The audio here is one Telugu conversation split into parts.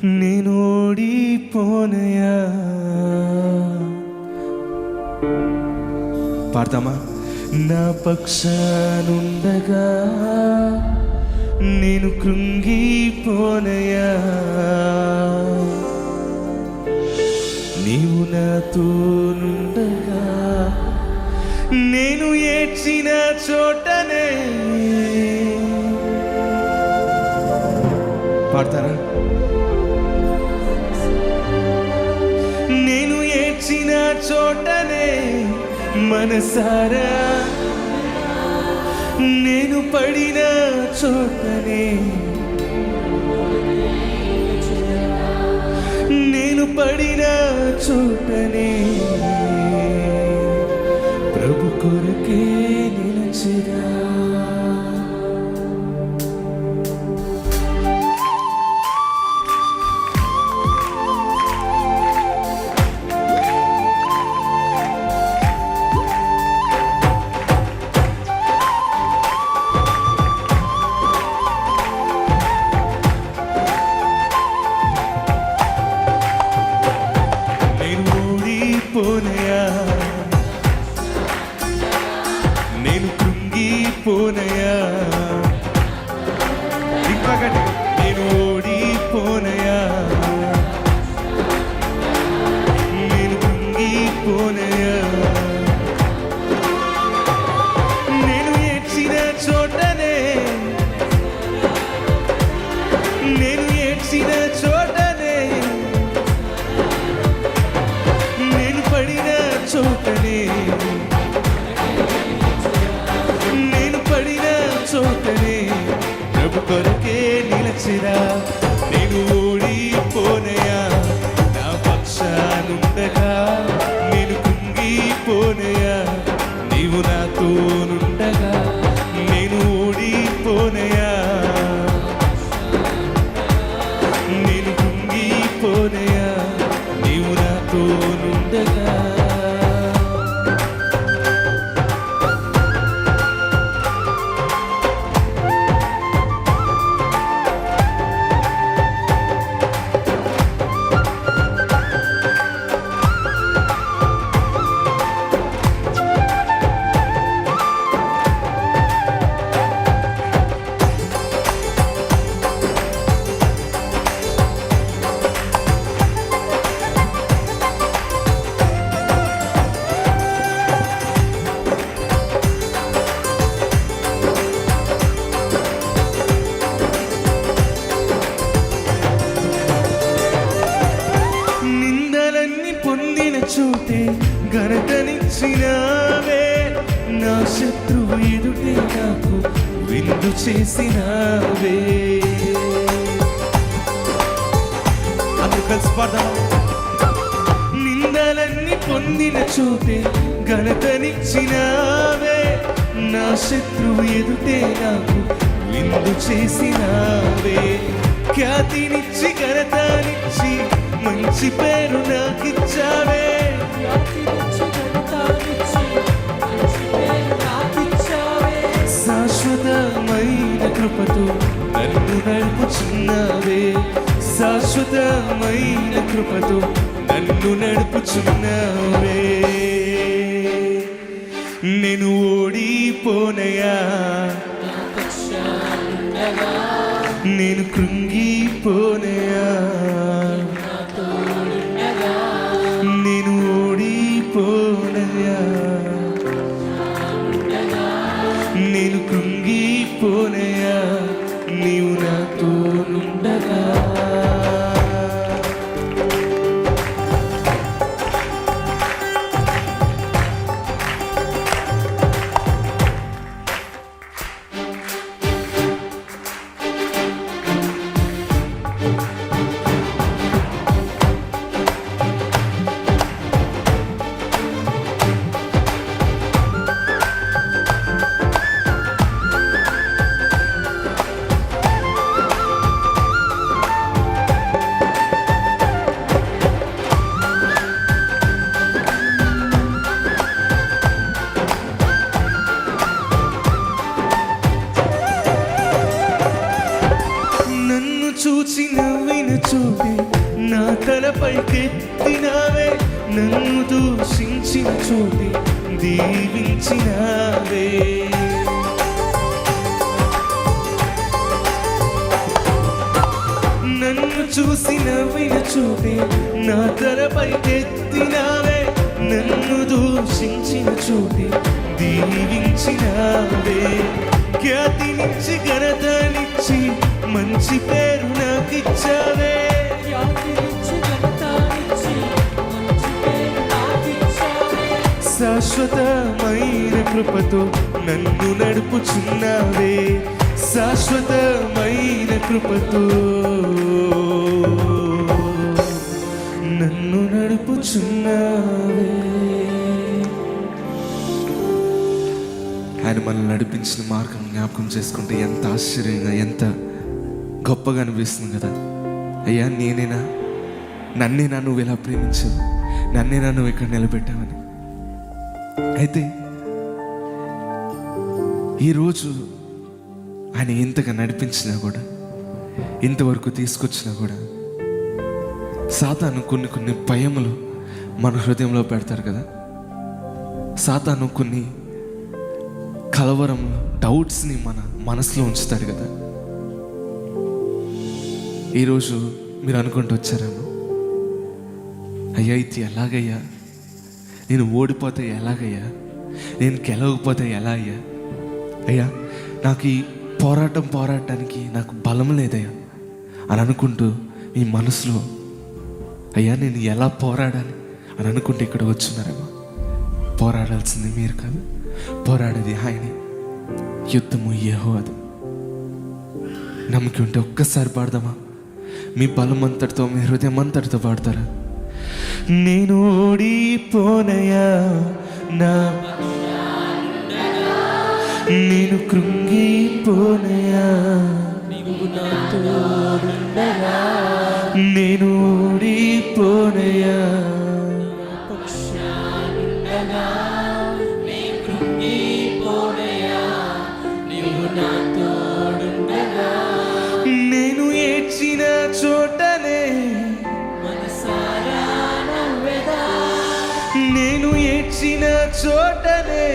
నేను ఓడిపోనయా. పాడతామా? నా పక్షానుండగా నేను కృంగిపోనయా, నీవు నాతోనుండగా నేను ఏడ్చిన చోటనే. పాడతారా? నేను ఏడ్చిన చోటనే మనసారా, నేను పడిన చోటనే, నేను పడిన చోటనే ప్రభు కొరకే నిలచిరా. పోనయా, నేను కృంగిపోనయా, ఇంకొకటి నేను ఓడిపోనయా, నేను కృంగిపోనయా, నేను ఏడ్చిన చోటనే, నేను ఏడ్చిన చోటనే, చోటనే, నేను పడిన చోటనే ప్రభు కొరకే నిలచిరా. నేను ఓడిపోనయా, నా పక్షానుండగా నేను కుంగిపోనయా, నీవు నాతోనుండగా నేను ఓడిపోనయా, నేను కుంగిపోనయా, నీవు నాతోనుండగా. చోటే ఘనతనిచ్చినావే, నా శత్రువు ఎదుటే నాకు విందు చేసినావే. నిందలన్నీ పొందిన చోటే ఘనతనిచ్చినావే, నా శత్రువు ఎదుటే నాకు విందు చేసినావే. ఖ్యాతినిచ్చి ఘనతనిచ్చి మంచి పేరు నాకిచ్చావే, శాశ్వతమైన కృపతో నన్ను నడుపుచున్నావే, శాశ్వతమైన కృపతో నన్ను నడుపుచున్నావే. నేను ఓడిపోనయా, నేను కృంగిపోనయా, నేను ఓడిపోనయా, నేను కృంగిపోనయా, నీవు నాతోనుండగా. చోటే నా తలపైకెత్తినావే, నన్ను దూషించిన చోటే దీవించినావే. నన్ను చూసి నవ్విన చోటే నా తలపైకెత్తినావే, నన్ను దూషించిన చోటే దీవించినావే. ఖ్యాతినిచ్చి ఘనతనిచ్చి మంచి పేరు నాకిచ్చావే. శాశ్వతమైన కృపతో నన్ను నడుపుచున్నావే, శాశ్వతమైన కృపతో నన్ను నడుపుచున్నావే. ఆయన మనల్ని నడిపించిన మార్గం జ్ఞాపకం చేసుకుంటే ఎంత ఆశ్చర్యంగా, ఎంత గొప్పగా అనిపిస్తుంది కదా. అయ్యా, నన్నేనా నువ్వు ఇలా ప్రేమించావు, నన్నేనా నువ్వు ఇక్కడ నిలబెట్టావని. అయితే ఈరోజు ఆయన ఇంతగా నడిపించినా కూడా, ఇంతవరకు తీసుకొచ్చినా కూడా, సాతాను కొన్ని భయములు మన హృదయంలో పెడతారు కదా. సాతాను కొన్ని కలవరంలో డౌట్స్ని మన మనసులో ఉంచుతాడు కదా. ఈరోజు మీరు అనుకుంటూ వచ్చారేమో, అయ్యా ఇది ఎలాగయ్యా, నేను ఓడిపోతే ఎలాగయ్యా, నేను గెలవకపోతే ఎలా అయ్యా, అయ్యా నాకు ఈ పోరాటానికి నాకు బలం లేదయ్యా అని అనుకుంటూ మీ మనసులో, అయ్యా నేను ఎలా పోరాడాలి అని అనుకుంటే ఇక్కడ వచ్చున్నారేమో. పోరాడాల్సింది మీరు కాదు, పోరాడేది ఆయనే. యుద్ధము యెహోవాది. నమ్మకం ఉంటే ఒక్కసారి పాడదామా? మీ బలం అంతటితో, మీ హృదయం అంతటితో పాడతారా? నేను ఓడిపోనయా, నా నేను కృంగిపోనయా, నేను ఓడిపోనయా, నేను ఏడ్చిన చోటనే, నేను ఏడ్చిన చోటనే,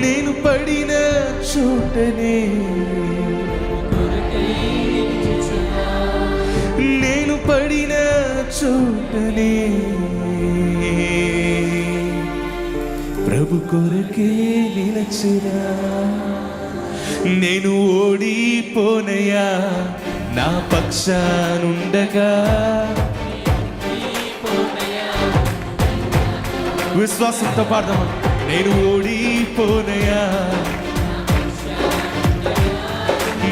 నేను పడిన చోటనే, నేను పడిన చోటనే ప్రభు కొరకే నిలచినా. నేను ఓడిపోనయా, నా పక్షానుండగా. విశ్వాసంతో పాడదామా? నేను ఓడిపోనయా,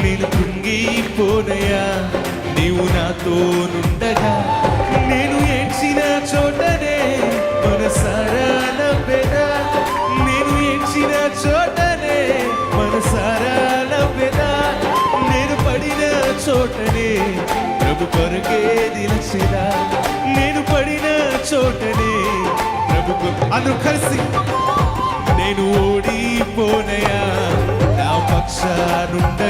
నేను కృంగిపోనయా, నీవు నాతో నుండగా. నేను ఏడ్చిన చోటనే మనసారా నవ్వెదా, నేను ఏడ్చిన చోటనే మనసారా నవ్వెదా, నేను పడిన చోటనే ప్రభు కొరకే నిలచెదా, నేను పడిన చోటనే ప్రభు. అందరూ కలిసి, నేను ఓడిపోనయా, నా పక్షానుండ